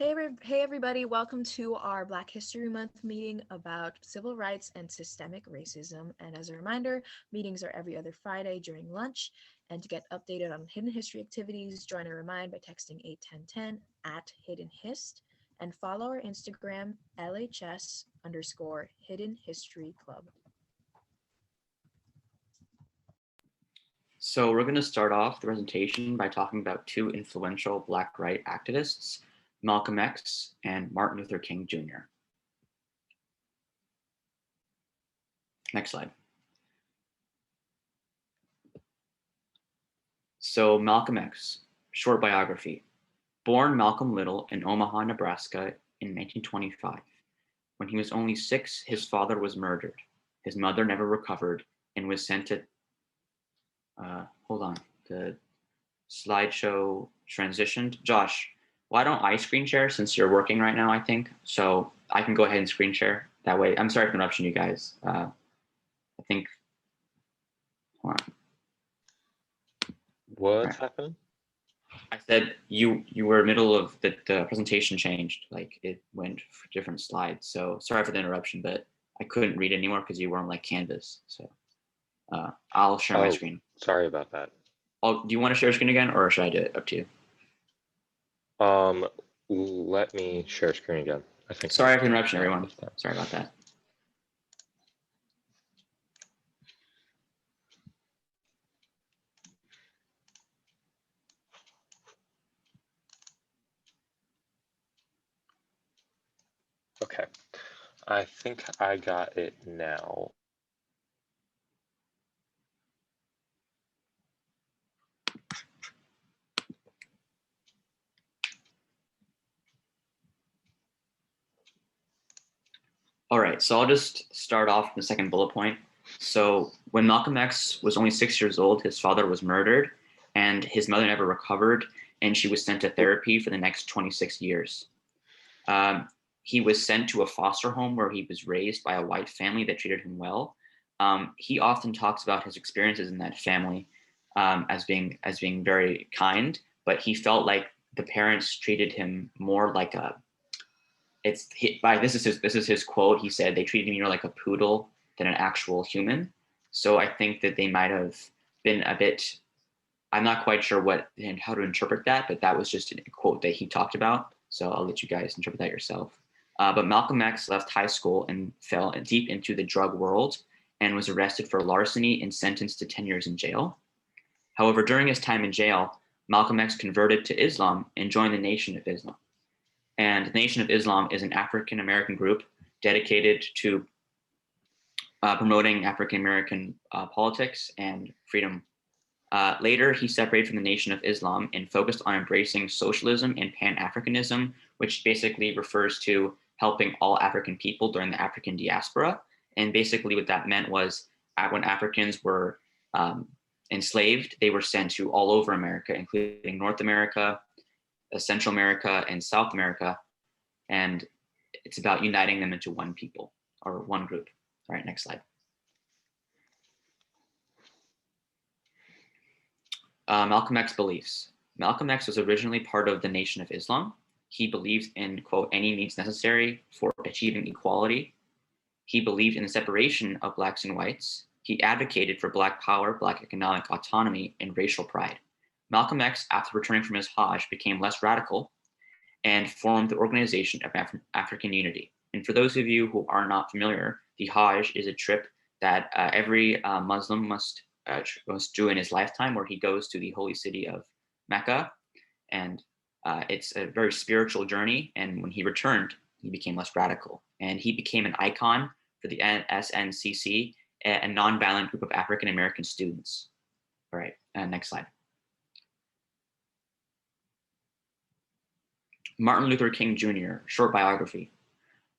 Hey everybody, welcome to our Black History Month meeting about civil rights and systemic racism. And as a reminder, meetings are every other Friday during lunch. And to get updated on hidden history activities, join or remind by texting 81010 at Hidden Hist and follow our Instagram LHS_Hidden History Club. So we're going to start off the presentation by talking about two influential Black right activists, Malcolm X and Martin Luther King Jr. Next slide. So Malcolm X, short biography. Born Malcolm Little in Omaha, Nebraska in 1925. When he was only 6, his father was murdered. His mother never recovered and was sent to, hold on, the slideshow transitioned. Josh, why don't I screen share since you're working right now, I think? So I can go ahead and screen share that way. I'm sorry for interruption, you guys. I think, hold on. What's happening? I said you were middle of the presentation changed, like it went for different slides. So sorry for the interruption, but I couldn't read anymore because you weren't like Canvas. So I'll share my screen. Sorry about that. Do you want to share your screen again, or should I do it? Up to you. Let me share screen again. I think. Sorry for the interruption, everyone. Sorry about that. Okay, I think I got it now. All right, so I'll just start off with the second bullet point. So when Malcolm X was only 6 years old, his father was murdered and his mother never recovered, and she was sent to therapy for the next 26 years. He was sent to a foster home where he was raised by a white family that treated him well. He often talks about his experiences in that family as being very kind, but he felt like the parents treated him more like a this is his quote. He said they treated me more like a poodle than an actual human. So I think that they might have been a bit. I'm not quite sure what and how to interpret that, but that was just a quote that he talked about. So I'll let you guys interpret that yourself. But Malcolm X left high school and fell deep into the drug world and was arrested for larceny and sentenced to 10 years in jail. However, during his time in jail, Malcolm X converted to Islam and joined the Nation of Islam. And the Nation of Islam is an African-American group dedicated to promoting African-American politics and freedom. Later, he separated from the Nation of Islam and focused on embracing socialism and Pan-Africanism, which basically refers to helping all African people during the African diaspora. And basically what that meant was when Africans were enslaved, they were sent to all over America, including North America, Central America, and South America. And it's about uniting them into one people or one group. All right, next slide. Malcolm X beliefs. Malcolm X was originally part of the Nation of Islam. He believed in, quote, any means necessary for achieving equality. He believed in the separation of blacks and whites. He advocated for Black power, Black economic autonomy, and racial pride. Malcolm X, after returning from his Hajj, became less radical and formed the Organization of African Unity. And for those of you who are not familiar, the Hajj is a trip that every Muslim must do in his lifetime, where he goes to the holy city of Mecca. And it's a very spiritual journey. And when he returned, he became less radical. And he became an icon for the SNCC, a nonviolent group of African-American students. All right, next slide. Martin Luther King Jr., short biography.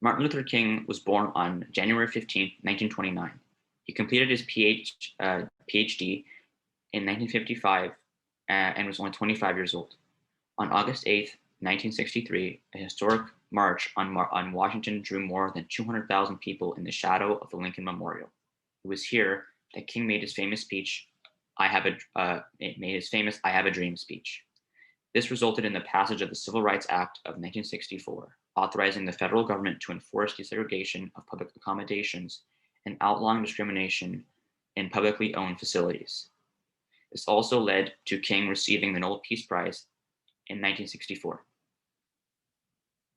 Martin Luther King was born on January 15, 1929. He completed his PhD in 1955 and was only 25 years old. On August 8, 1963, a historic march on Washington drew more than 200,000 people in the shadow of the Lincoln Memorial. It was here that King made his famous speech, I Have a Dream speech. This resulted in the passage of the Civil Rights Act of 1964, authorizing the federal government to enforce desegregation of public accommodations and outlawing discrimination in publicly owned facilities. This also led to King receiving the Nobel Peace Prize in 1964.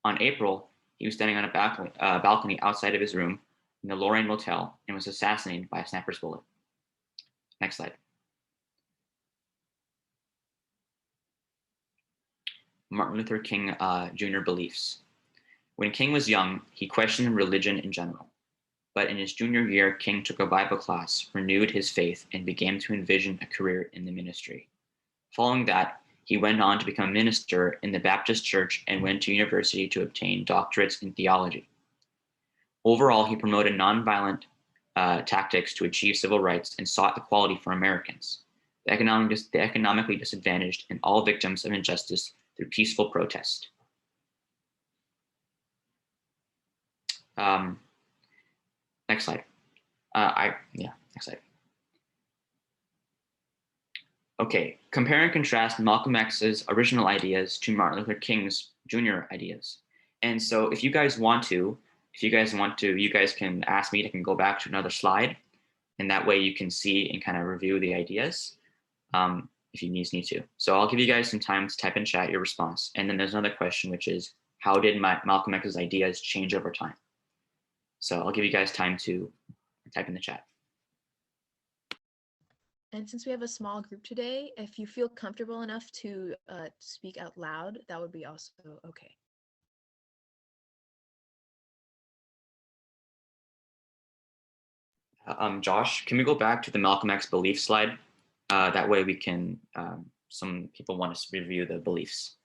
On April, he was standing on a balcony outside of his room in the Lorraine Motel and was assassinated by a sniper's bullet. Next slide. Martin Luther King Jr. beliefs. When King was young, he questioned religion in general. But in his junior year, King took a Bible class, renewed his faith, and began to envision a career in the ministry. Following that, he went on to become a minister in the Baptist Church and went to university to obtain doctorates in theology. Overall, he promoted nonviolent tactics to achieve civil rights and sought equality for Americans, the economically disadvantaged, and all victims of injustice through peaceful protest. Next slide. Next slide. Okay, compare and contrast Malcolm X's original ideas to Martin Luther King's Jr. ideas. And so if you guys want to, you guys can ask me to go back to another slide, and that way you can see and kind of review the ideas if you need to. So I'll give you guys some time to type in chat your response. And then there's another question, which is, how did Malcolm X's ideas change over time? So I'll give you guys time to type in the chat. And since we have a small group today, if you feel comfortable enough to speak out loud, that would be also okay. Josh, can we go back to the Malcolm X belief slide? That way we can, some people want us to review the beliefs.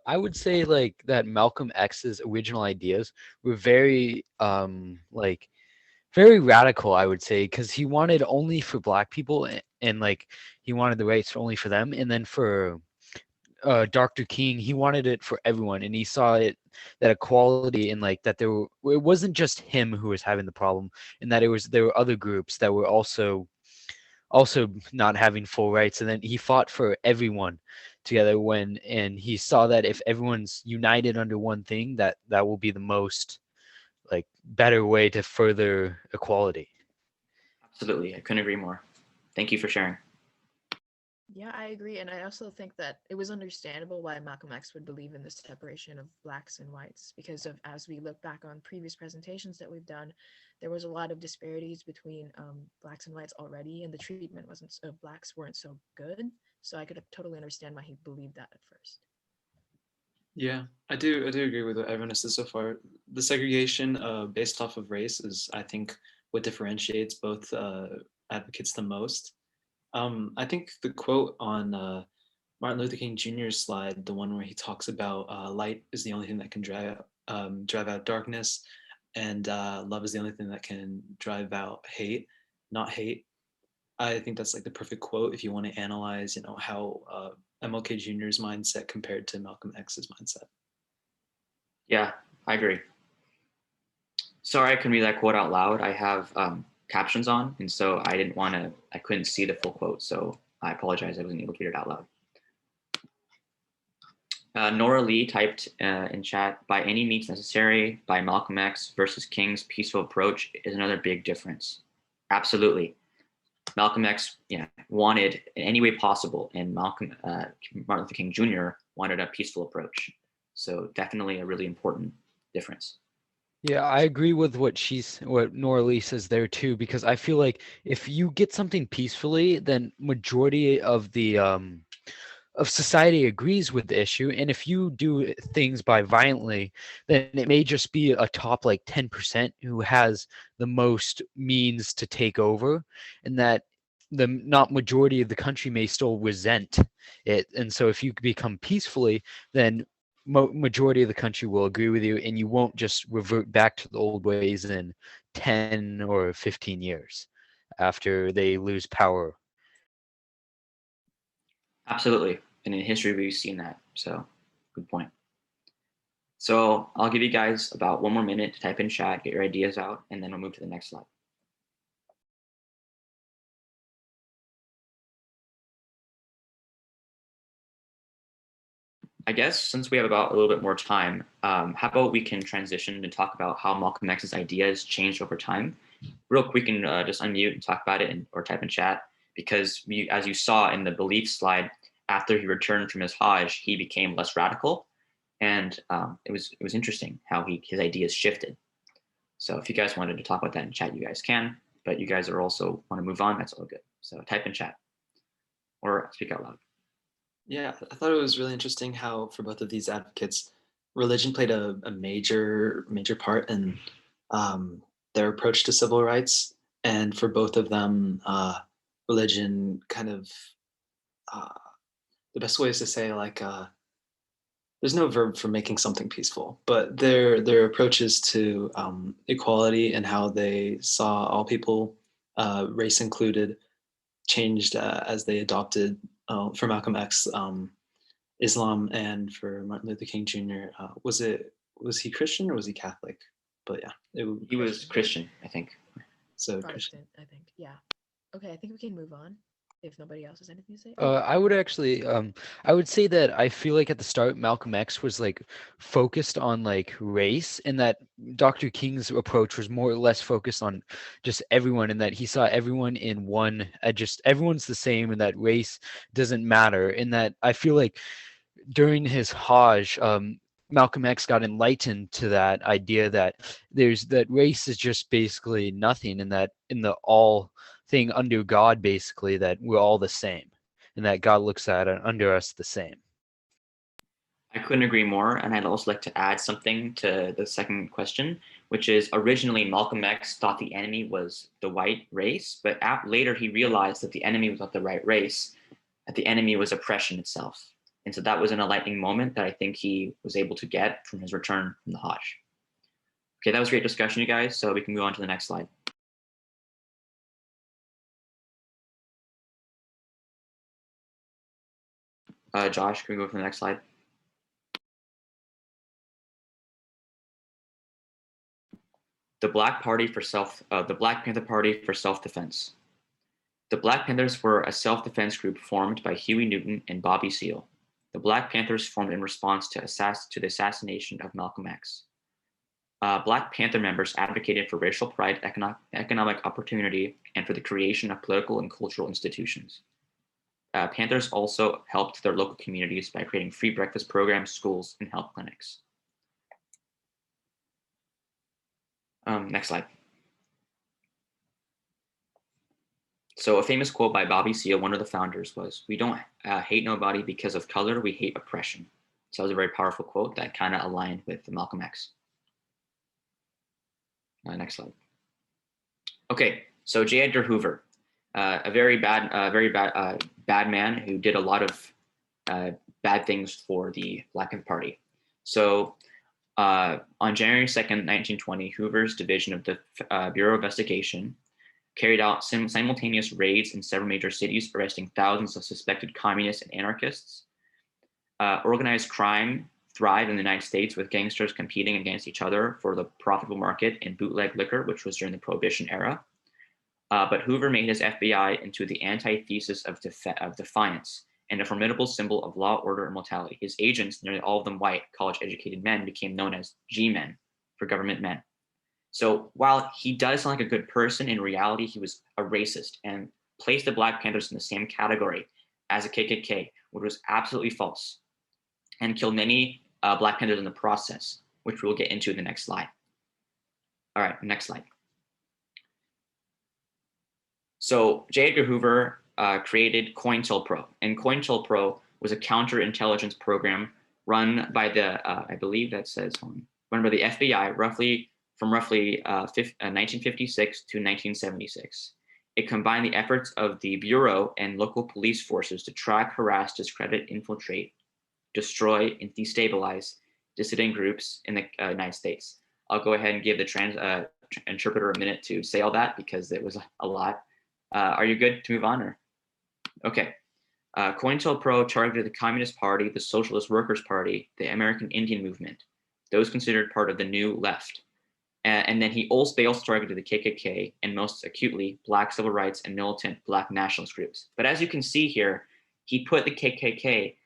I would say like that Malcolm X's original ideas were very very radical, I would say, because he wanted only for Black people and like he wanted the rights only for them, and then for Dr. King, he wanted it for everyone, and he saw it that equality and like that it wasn't just him who was having the problem, and that there were other groups that were also not having full rights, and then he fought for everyone together and he saw that if everyone's united under one thing, that will be the most like better way to further equality. Absolutely, I couldn't agree more. Thank you for sharing. Yeah, I agree. And I also think that it was understandable why Malcolm X would believe in the separation of Blacks and whites, because of, as we look back on previous presentations that we've done, there was a lot of disparities between Blacks and whites already, and the treatment of Blacks weren't so good. So I could totally understand why he believed that at first. Yeah, I do agree with what everyone has said so far. The segregation based off of race is, I think, what differentiates both advocates the most. I think the quote on Martin Luther King Jr.'s slide, the one where he talks about light is the only thing that can drive out darkness, and love is the only thing that can drive out hate, not hate. I think that's like the perfect quote if you want to analyze, how MLK Jr.'s mindset compared to Malcolm X's mindset. Yeah, I agree. Sorry, I couldn't read that quote out loud. I have captions on, and so I couldn't see the full quote, so I apologize. I wasn't able to read it out loud. Nora Lee typed in chat, by any means necessary by Malcolm X versus King's peaceful approach is another big difference. Absolutely. Malcolm X wanted in any way possible, and Martin Luther King Jr. wanted a peaceful approach. So definitely a really important difference. Yeah, I agree with what Nora Lee says there too, because I feel like if you get something peacefully, then majority of the of society agrees with the issue, and if you do things by violently, then it may just be a top like 10% who has the most means to take over, and that the not majority of the country may still resent it. And so if you become peacefully, then majority of the country will agree with you, and you won't just revert back to the old ways in 10 or 15 years after they lose power. Absolutely. And in history, we've seen that. So good point. So I'll give you guys about 1 more minute to type in chat, get your ideas out, and then we'll move to the next slide. I guess since we have about a little bit more time, how about we can transition to talk about how Malcolm X's ideas changed over time? Real quick, we can just unmute and talk about it or type in chat, because as you saw in the belief slide, after he returned from his Hajj, he became less radical, and it was interesting how his ideas shifted. So if you guys wanted to talk about that in chat, you guys can, but you guys are also want to move on, that's all good. So type in chat or speak out loud. Yeah, I thought it was really interesting how for both of these advocates, religion played a major part in their approach to civil rights, and for both of them, religion kind of uh, the best way is to say like there's no verb for making something peaceful, but their approaches to equality and how they saw all people, race included, changed as they adopted for Malcolm X, Islam, and for Martin Luther King Jr. Was he Christian or was he Catholic? But yeah, he was Christian, I think. So Protestant, I think. Yeah. Okay, I think we can move on if nobody else has anything to say. I would actually, I would say that I feel like at the start Malcolm X was like focused on like race, and that Dr. King's approach was more or less focused on just everyone, and that he saw everyone in one, just everyone's the same, and that race doesn't matter. And that I feel like during his Hajj, Malcolm X got enlightened to that idea that that race is just basically nothing, and that in the all thing under God, basically, that we're all the same, and that God looks at under us the same. I couldn't agree more, and I'd also like to add something to the second question, which is originally Malcolm X thought the enemy was the white race, but later he realized that the enemy was not the right race, that the enemy was oppression itself. And so that was an enlightening moment that I think he was able to get from his return from the Hajj. Okay, that was a great discussion, you guys, so we can move on to the next slide. Josh, can we go to the next slide? The Black Panther Party for self-defense. The Black Panthers were a self-defense group formed by Huey Newton and Bobby Seale. The Black Panthers formed in response to the assassination of Malcolm X. Black Panther members advocated for racial pride, economic opportunity, and for the creation of political and cultural institutions. Panthers also helped their local communities by creating free breakfast programs, schools, and health clinics. Next slide. So a famous quote by Bobby Seale, one of the founders, was, "We don't hate nobody because of color, we hate oppression." So that was a very powerful quote that kind of aligned with Malcolm X. Next slide. Okay, so J. Edgar Hoover, a very bad man who did a lot of bad things for the Black Panther Party. So on January 2nd, 1920, Hoover's division of the Bureau of Investigation carried out simultaneous raids in several major cities, arresting thousands of suspected communists and anarchists. Organized crime thrived in the United States, with gangsters competing against each other for the profitable market in bootleg liquor, which was during the Prohibition era. But Hoover made his FBI into the antithesis of defiance and a formidable symbol of law, order, and morality. His agents, nearly all of them white, college-educated men, became known as G-men, for government men. So while he does sound like a good person, in reality, he was a racist and placed the Black Panthers in the same category as the KKK, which was absolutely false, and killed many Black Panthers in the process, which we'll get into in the next slide. All right, next slide. So J. Edgar Hoover created COINTELPRO, and COINTELPRO was a counterintelligence program run by the, I believe that says, run by the FBI from 1956 to 1976. It combined the efforts of the Bureau and local police forces to track, harass, discredit, infiltrate, destroy, and destabilize dissident groups in the United States. I'll go ahead and give the interpreter a minute to say all that because it was a lot. Are you good to move on? Or? Okay. COINTELPRO targeted the Communist Party, the Socialist Workers' Party, the American Indian Movement, those considered part of the New Left. And then they also targeted the KKK, and most acutely, Black civil rights and militant Black nationalist groups. But as you can see here, he put the KKK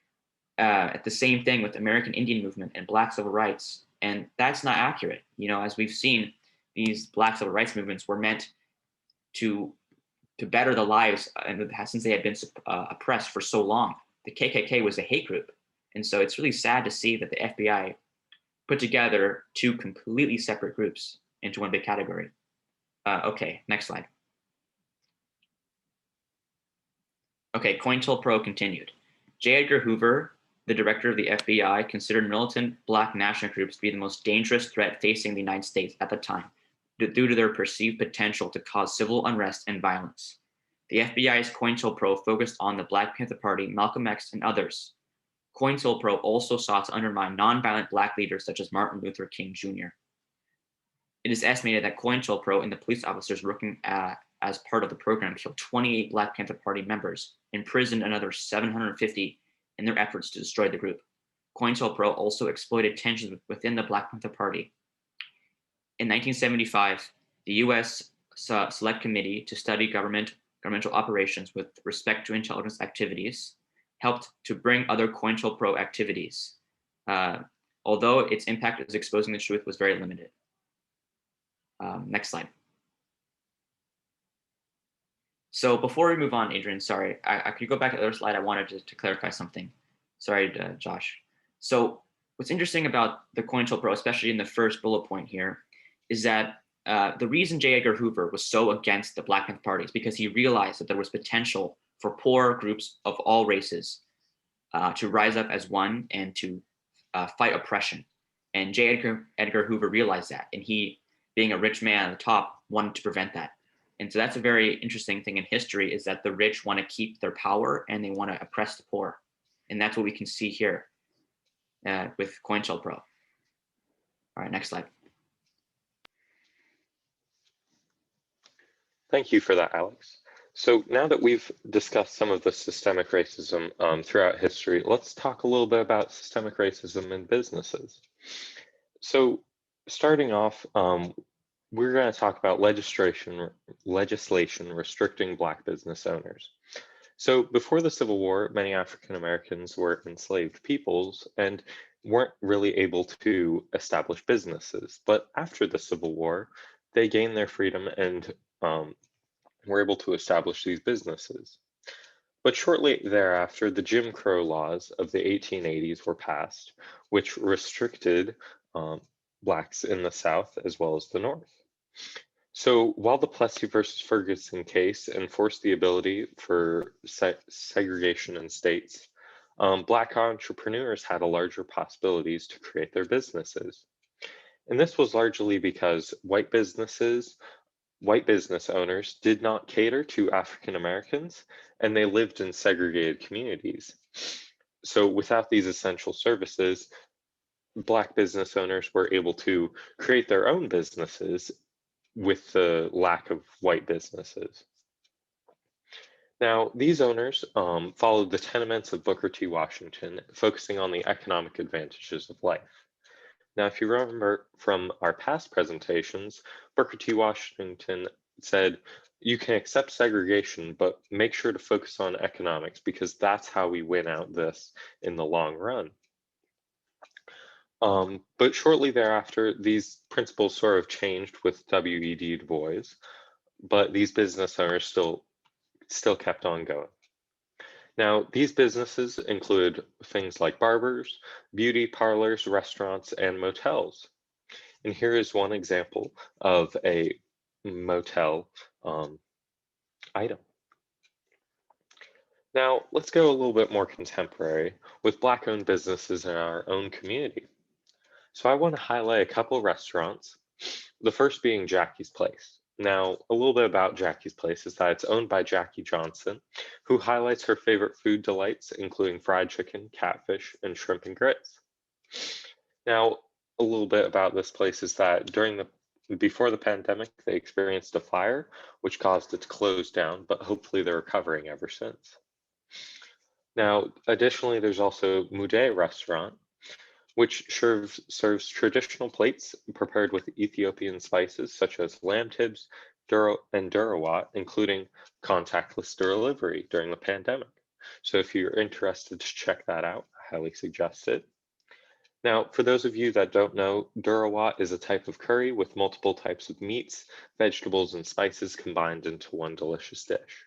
at the same thing with American Indian movement and Black civil rights, and that's not accurate. As we've seen, these Black civil rights movements were meant to better the lives, and since they had been oppressed for so long. The KKK was a hate group, and so it's really sad to see that the FBI put together two completely separate groups into one big category. Okay, next slide. Okay, COINTELPRO continued. J. Edgar Hoover, the director of the FBI, considered militant Black national groups to be the most dangerous threat facing the United States at the time, due to their perceived potential to cause civil unrest and violence. The FBI's COINTELPRO focused on the Black Panther Party, Malcolm X, and others. COINTELPRO also sought to undermine nonviolent Black leaders such as Martin Luther King Jr. It is estimated that COINTELPRO and the police officers working as part of the program killed 28 Black Panther Party members, imprisoned another 750 in their efforts to destroy the group. COINTELPRO also exploited tensions within the Black Panther Party. In 1975, the U.S. Select Committee to study governmental operations with respect to intelligence activities helped to bring other COINTELPRO activities, although its impact as exposing the truth was very limited. Next slide. So before we move on, Adrian, sorry, I could go back to the other slide. I wanted to clarify something. Sorry, Josh. So what's interesting about the COINTELPRO, especially in the first bullet point here, is that the reason J. Edgar Hoover was so against the Black Panther Party is because he realized that there was potential for poor groups of all races to rise up as one and to fight oppression. And J. Edgar Hoover realized that, and he, being a rich man at the top, wanted to prevent that. And so that's a very interesting thing in history, is that the rich want to keep their power and they want to oppress the poor. And that's what we can see here with COINTELPRO. All right, next slide. Thank you for that, Alex. So now that we've discussed some of the systemic racism throughout history, let's talk a little bit about systemic racism in businesses. So starting off, we're going to talk about legislation restricting Black business owners. So before the Civil War, many African Americans were enslaved peoples and weren't really able to establish businesses. But after the Civil War, they gained their freedom and were able to establish these businesses. But shortly thereafter, the Jim Crow laws of the 1880s were passed, which restricted Blacks in the South as well as the North. So while the Plessy versus Ferguson case enforced the ability for segregation in states, Black entrepreneurs had a larger possibilities to create their businesses. And this was largely because white business owners did not cater to African Americans, and they lived in segregated communities. So without these essential services, Black business owners were able to create their own businesses with the lack of white businesses. Now, these owners followed the tenements of Booker T. Washington, focusing on the economic advantages of life. Now, if you remember from our past presentations, Booker T. Washington said, you can accept segregation, but make sure to focus on economics because that's how we win out this in the long run. But shortly thereafter, these principles sort of changed with W.E.B. Du Bois, but these business owners still kept on going. Now, these businesses include things like barbers, beauty parlors, restaurants, and motels. And here is one example of a motel item. Now, let's go a little bit more contemporary with Black-owned businesses in our own community. So I want to highlight a couple restaurants, the first being Jackie's Place. Now, a little bit about Jackie's Place is that it's owned by Jackie Johnson, who highlights her favorite food delights, including fried chicken, catfish, and shrimp and grits. Now, a little bit about this place is that before the pandemic, they experienced a fire, which caused it to close down, but hopefully they're recovering ever since. Now, additionally, there's also Moudet Restaurant, which serves traditional plates prepared with Ethiopian spices such as lamb tips and durawat, including contactless delivery during the pandemic. So if you're interested to check that out, I highly suggest it. Now, for those of you that don't know, durawat is a type of curry with multiple types of meats, vegetables, and spices combined into one delicious dish.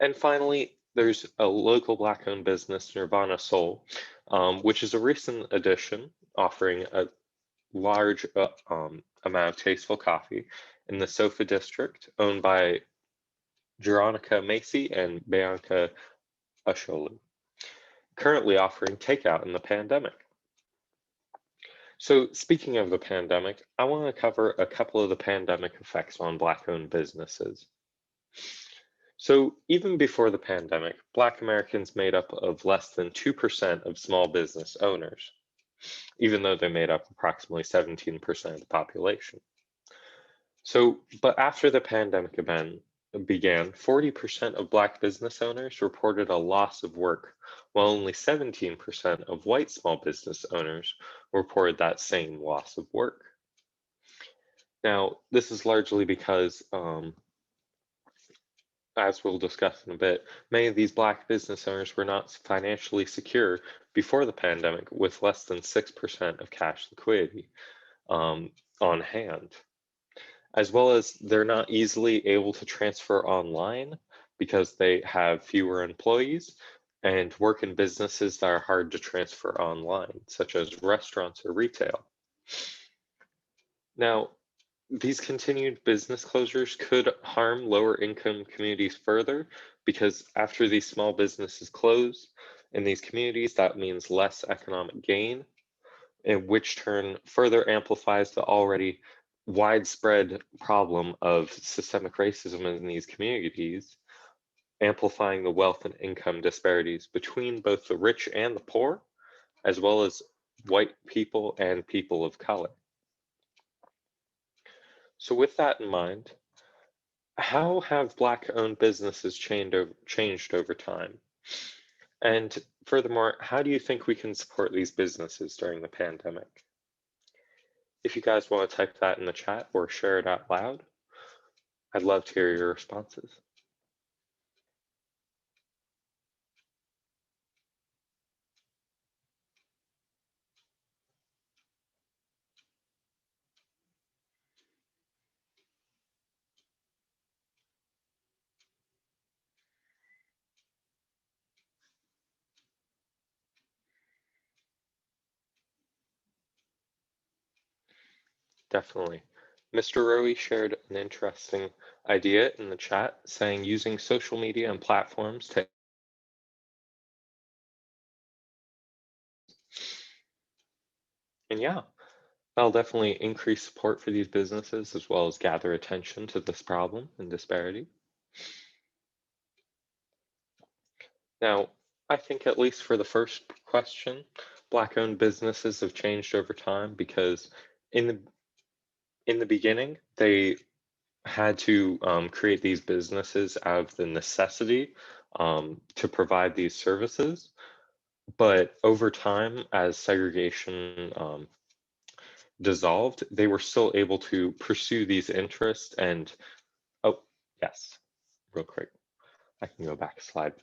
And finally, there's a local Black-owned business, Nirvana Soul, which is a recent addition offering a large amount of tasteful coffee in the Sofa district, owned by Jeronica Macy and Bianca Asholu, currently offering takeout in the pandemic. So speaking of the pandemic, I want to cover a couple of the pandemic effects on Black-owned businesses. So even before the pandemic, Black Americans made up of less than 2% of small business owners, even though they made up approximately 17% of the population. So, but after the pandemic began, 40% of Black business owners reported a loss of work, while only 17% of white small business owners reported that same loss of work. Now, this is largely because, as we'll discuss in a bit, many of these Black business owners were not financially secure before the pandemic, with less than 6% of cash liquidity on hand, as well as they're not easily able to transfer online because they have fewer employees and work in businesses that are hard to transfer online, such as restaurants or retail. Now, these continued business closures could harm lower income communities further, because after these small businesses close in these communities, that means less economic gain, in which turn further amplifies the already widespread problem of systemic racism in these communities, amplifying the wealth and income disparities between both the rich and the poor, as well as white people and people of color. So with that in mind, how have Black-owned businesses changed over time? And furthermore, how do you think we can support these businesses during the pandemic? If you guys want to type that in the chat or share it out loud, I'd love to hear your responses. Definitely. Mr. Rowe shared an interesting idea in the chat, saying using social media and platforms to and yeah, that'll definitely increase support for these businesses as well as gather attention to this problem and disparity. Now, I think at least for the first question, Black-owned businesses have changed over time because in the beginning, they had to create these businesses out of the necessity to provide these services. But over time, as segregation dissolved, they were still able to pursue these interests. And oh, yes, real quick, I can go back a slide.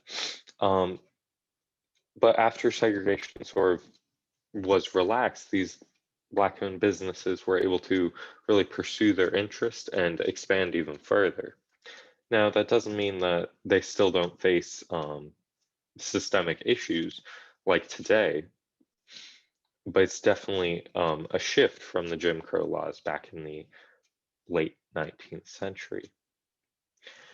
But after segregation sort of was relaxed, these Black-owned businesses were able to really pursue their interest and expand even further. Now, that doesn't mean that they still don't face systemic issues like today, but it's definitely a shift from the Jim Crow laws back in the late 19th century.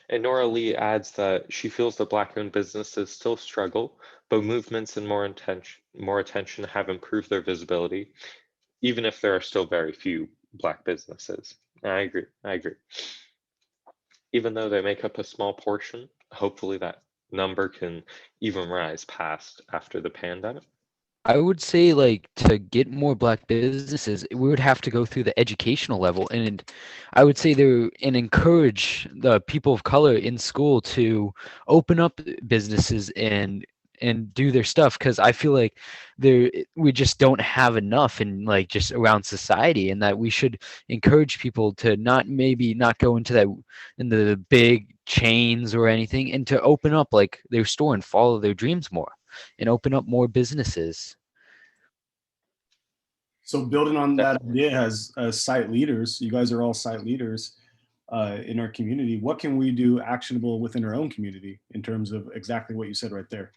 And Nora Lee adds that she feels that Black-owned businesses still struggle, but movements and more attention have improved their visibility, even if there are still very few Black businesses. I agree. Even though they make up a small portion, hopefully that number can even rise past after the pandemic. I would say, like, to get more Black businesses, we would have to go through the educational level, and I would say and encourage the people of color in school to open up businesses and do their stuff, because I feel like we just don't have enough in, like, just around society, and that we should encourage people to maybe not go into the big chains or anything, and to open up like their store and follow their dreams more. and open up more businesses. So building on that idea as site leaders, you guys are all site leaders in our community. What can we do actionable within our own community in terms of exactly what you said right there?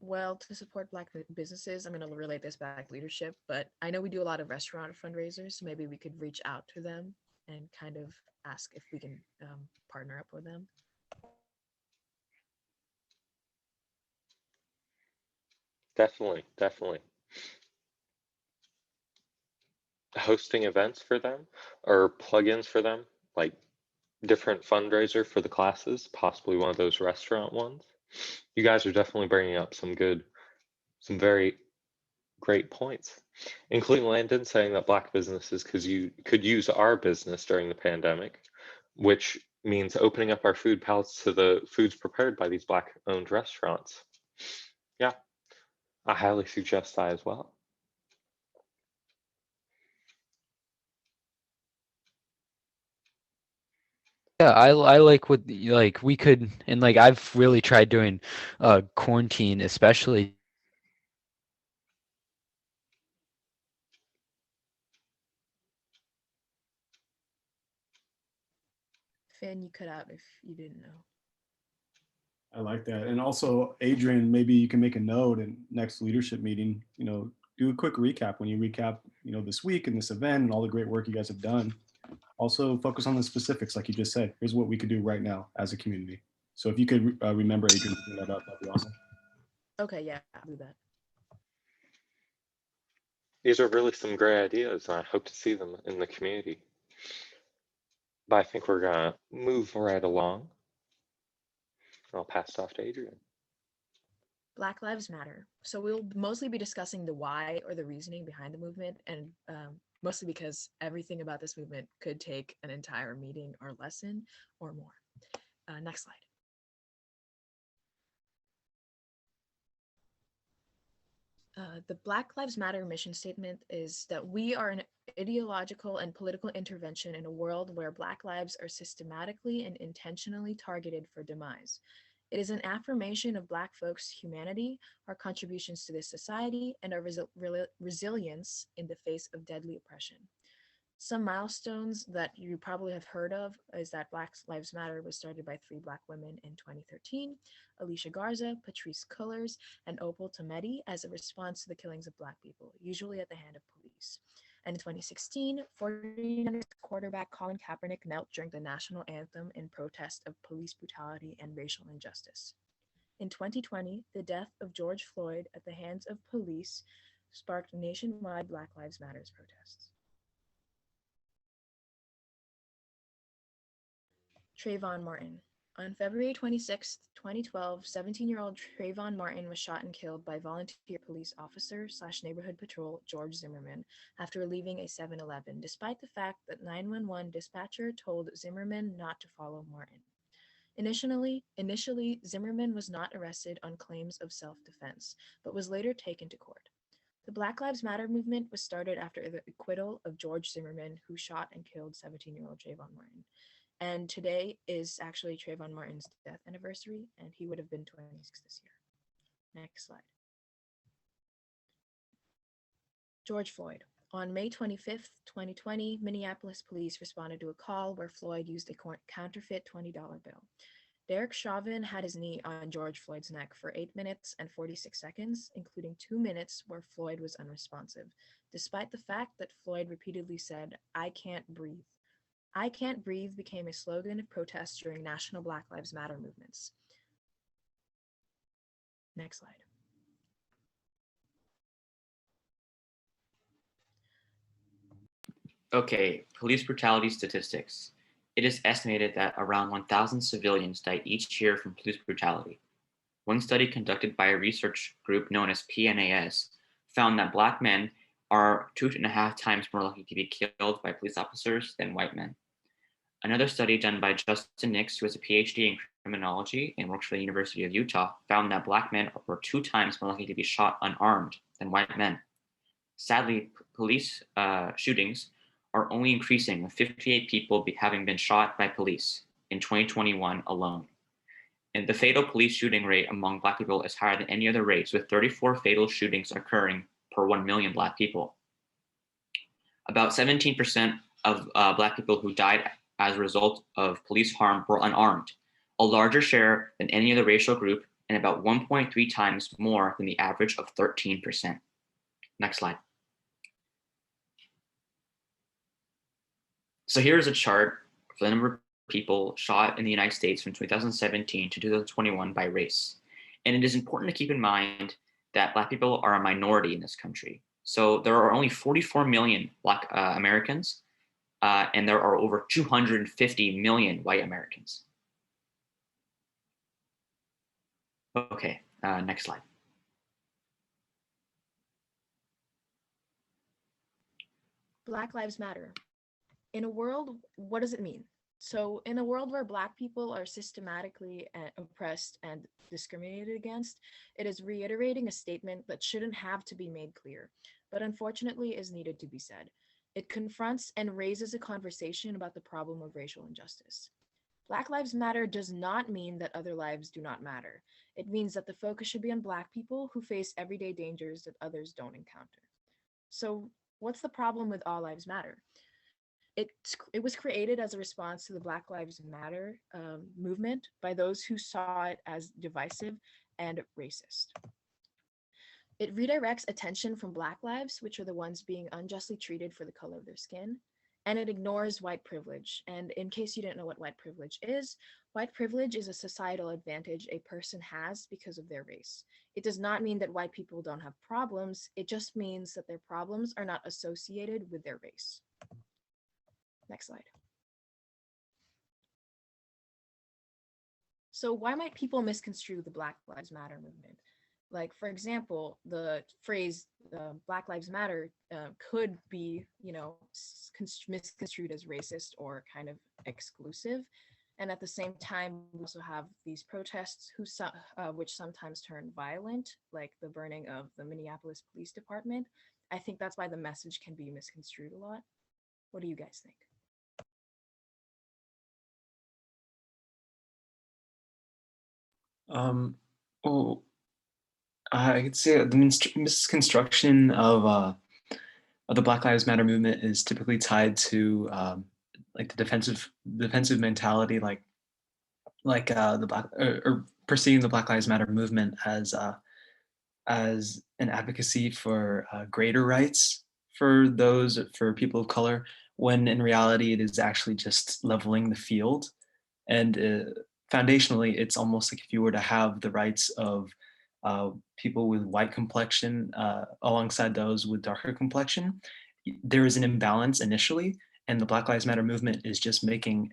Well, to support Black businesses, I'm going to relate this back to leadership, but I know we do a lot of restaurant fundraisers, so maybe we could reach out to them and kind of ask if we can partner up with them. Definitely, definitely. Hosting events for them or plugins for them, like different fundraiser for the classes, possibly one of those restaurant ones. You guys are definitely bringing up some very great points, including Landon saying that Black businesses could use our business during the pandemic, which means opening up our food palettes to the foods prepared by these Black-owned restaurants. Yeah, I highly suggest that as well. Yeah, I like what like we could, and like I've really tried doing quarantine, especially. Finn, you cut out if you didn't know. I like that. And also, Adrian, maybe you can make a note in next leadership meeting, do a quick recap when you recap, this week and this event and all the great work you guys have done. Also focus on the specifics, like you just said. Here's what we could do right now as a community. So if you could remember, Adrian, to bring that up, that'd be awesome. Okay, yeah, I'll do that. These are really some great ideas, and I hope to see them in the community. But I think we're gonna move right along. I'll pass it off to Adrian. Black Lives Matter. So we'll mostly be discussing the why or the reasoning behind the movement, and mostly because everything about this movement could take an entire meeting or lesson or more. Next slide. The Black Lives Matter mission statement is that we are an ideological and political intervention in a world where Black lives are systematically and intentionally targeted for demise. It is an affirmation of Black folks' humanity, our contributions to this society, and our resilience in the face of deadly oppression. Some milestones that you probably have heard of is that Black Lives Matter was started by 3 Black women in 2013, Alicia Garza, Patrice Cullors, and Opal Tometi, as a response to the killings of Black people, usually at the hand of police. And in 2016, 49ers quarterback Colin Kaepernick knelt during the national anthem in protest of police brutality and racial injustice. In 2020, the death of George Floyd at the hands of police sparked nationwide Black Lives Matter protests. Trayvon Martin. On February 26, 2012, 17-year-old Trayvon Martin was shot and killed by volunteer police officer / neighborhood patrol George Zimmerman after leaving a 7-Eleven, despite the fact that 911 dispatcher told Zimmerman not to follow Martin. Initially, Zimmerman was not arrested on claims of self-defense, but was later taken to court. The Black Lives Matter movement was started after the acquittal of George Zimmerman, who shot and killed 17-year-old Trayvon Martin. And today is actually Trayvon Martin's death anniversary, and he would have been 26 this year. Next slide. George Floyd. On May 25th, 2020, Minneapolis police responded to a call where Floyd used a counterfeit $20 bill. Derek Chauvin had his knee on George Floyd's neck for 8 minutes and 46 seconds, including 2 minutes where Floyd was unresponsive, despite the fact that Floyd repeatedly said, "I can't breathe." "I can't breathe" became a slogan of protest during national Black Lives Matter movements. Next slide. Okay, police brutality statistics. It is estimated that around 1,000 civilians die each year from police brutality. One study conducted by a research group known as PNAS found that Black men are 2.5 times more likely to be killed by police officers than white men. Another study done by Justin Nix, who has a PhD in criminology and works for the University of Utah, found that Black men were 2 times more likely to be shot unarmed than white men. Sadly, police shootings are only increasing, with 58 people having been shot by police. in 2021 alone. And the fatal police shooting rate among Black people is higher than any other race, with 34 fatal shootings occurring per 1 million Black people. About 17% of Black people who died as a result of police harm were unarmed, a larger share than any other racial group, and about 1.3 times more than the average of 13%. Next slide. So here's a chart for the number of people shot in the United States from 2017 to 2021 by race. And it is important to keep in mind that Black people are a minority in this country. So there are only 44 million Black Americans, and there are over 250 million white Americans. Okay, next slide. Black Lives Matter. In a world, what does it mean? So, in a world where Black people are systematically oppressed and discriminated against, it is reiterating a statement that shouldn't have to be made clear, but unfortunately is needed to be said. It confronts and raises a conversation about the problem of racial injustice. Black Lives Matter does not mean that other lives do not matter. It means that the focus should be on Black people who face everyday dangers that others don't encounter. So, what's the problem with All Lives Matter? It was created as a response to the Black Lives Matter movement by those who saw it as divisive and racist. It redirects attention from Black lives, which are the ones being unjustly treated for the color of their skin, and it ignores white privilege. And in case you didn't know what white privilege is a societal advantage a person has because of their race. It does not mean that white people don't have problems, it just means that their problems are not associated with their race. Next slide. So why might people misconstrue the Black Lives Matter movement? Like, for example, the phrase Black Lives Matter could be, misconstrued as racist or kind of exclusive. And at the same time, we also have these protests which sometimes turn violent, like the burning of the Minneapolis Police Department. I think that's why the message can be misconstrued a lot. What do you guys think? Oh, I could say the misconstruction of the Black Lives Matter movement is typically tied to like the defensive mentality, like the black or perceiving the Black Lives Matter movement as an advocacy for greater rights for people of color, when in reality it is actually just leveling the field. And foundationally, it's almost like if you were to have the rights of people with white complexion alongside those with darker complexion, there is an imbalance initially, and the Black Lives Matter movement is just making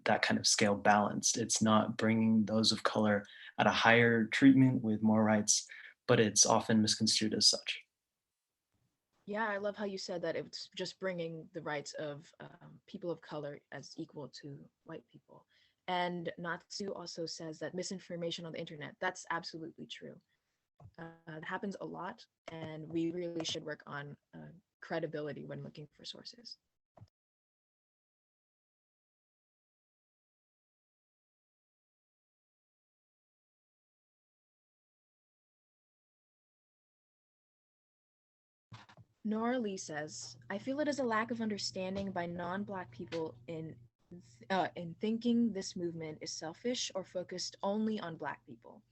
that kind of scale balanced. It's not bringing those of color at a higher treatment with more rights, but it's often misconstrued as such. Yeah, I love how you said that it's just bringing the rights of people of color as equal to white people. And Natsu also says that misinformation on the internet, that's absolutely true. It happens a lot, and we really should work on credibility when looking for sources. Nora Lee says, I feel it is a lack of understanding by non-Black people in thinking this movement is selfish or focused only on Black people.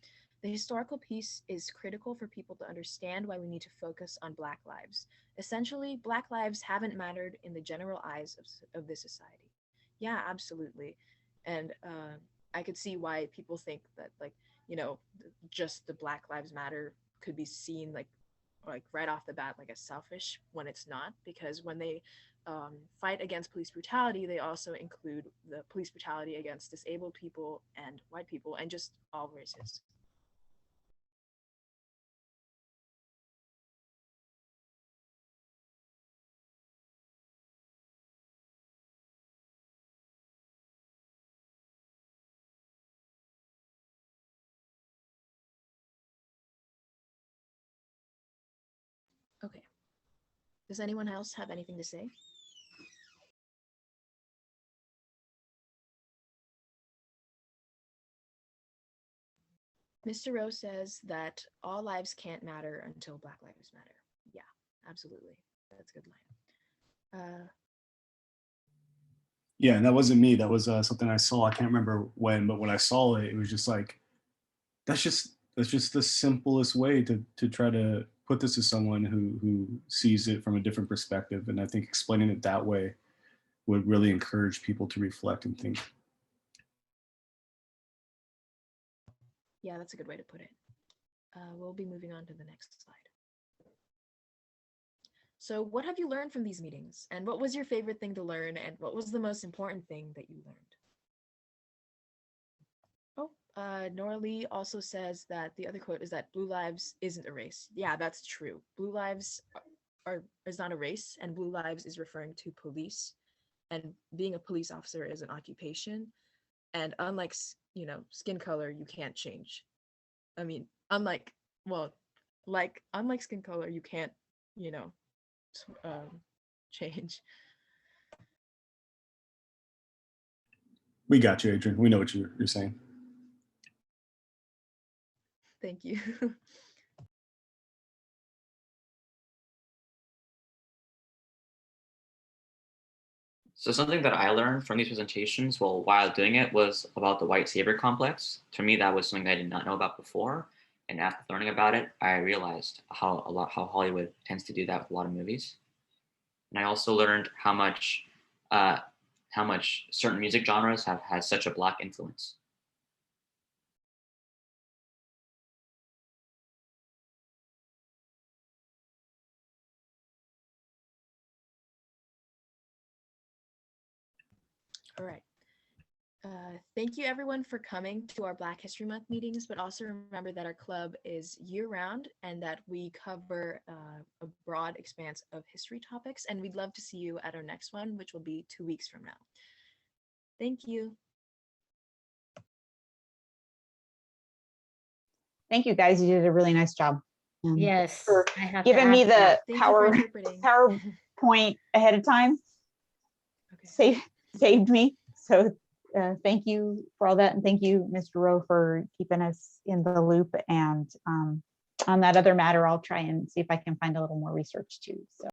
The historical piece is critical for people to understand why we need to focus on Black lives. Essentially, Black lives haven't mattered in the general eyes of this society. Yeah, absolutely. And I could see why people think that, like, just the Black Lives Matter could be seen like right off the bat like as selfish when it's not, because when they fight against police brutality, they also include the police brutality against disabled people and white people and just all races. Okay. Does anyone else have anything to say? Mr. Rowe says that all lives can't matter until Black lives matter. Yeah, absolutely. That's a good line. Yeah, and that wasn't me. That was something I saw. I can't remember when, but when I saw it, it was just like, that's just the simplest way to try to put this to someone who sees it from a different perspective. And I think explaining it that way would really encourage people to reflect and think. Yeah, that's a good way to put it. We'll be moving on to the next slide. So what have you learned from these meetings? And what was your favorite thing to learn? And what was the most important thing that you learned? Nora Lee also says that the other quote is that blue lives isn't a race. Yeah, that's true. Blue lives is not a race, and blue lives is referring to police. And being a police officer is an occupation. And unlike, skin color, you can't change. I mean, unlike skin color, you can't, change. We got you, Adrian. We know what you're saying. Thank you. So something that I learned from these presentations, well, while doing it, was about the white savior complex. To me, that was something I did not know about before, and after learning about it, I realized how Hollywood tends to do that with a lot of movies. And I also learned how much certain music genres have had such a Black influence. All right. Thank you everyone for coming to our Black History Month meetings, but also remember that our club is year-round and that we cover a broad expanse of history topics, and we'd love to see you at our next one, which will be 2 weeks from now. Thank you. Thank you guys, you did a really nice job. Yes, for I have giving to me add the that. Thank you for interpreting. PowerPoint ahead of time. Okay. Saved me. So thank you for all that. And thank you, Mr. Rowe, for keeping us in the loop. And on that other matter, I'll try and see if I can find a little more research too. So.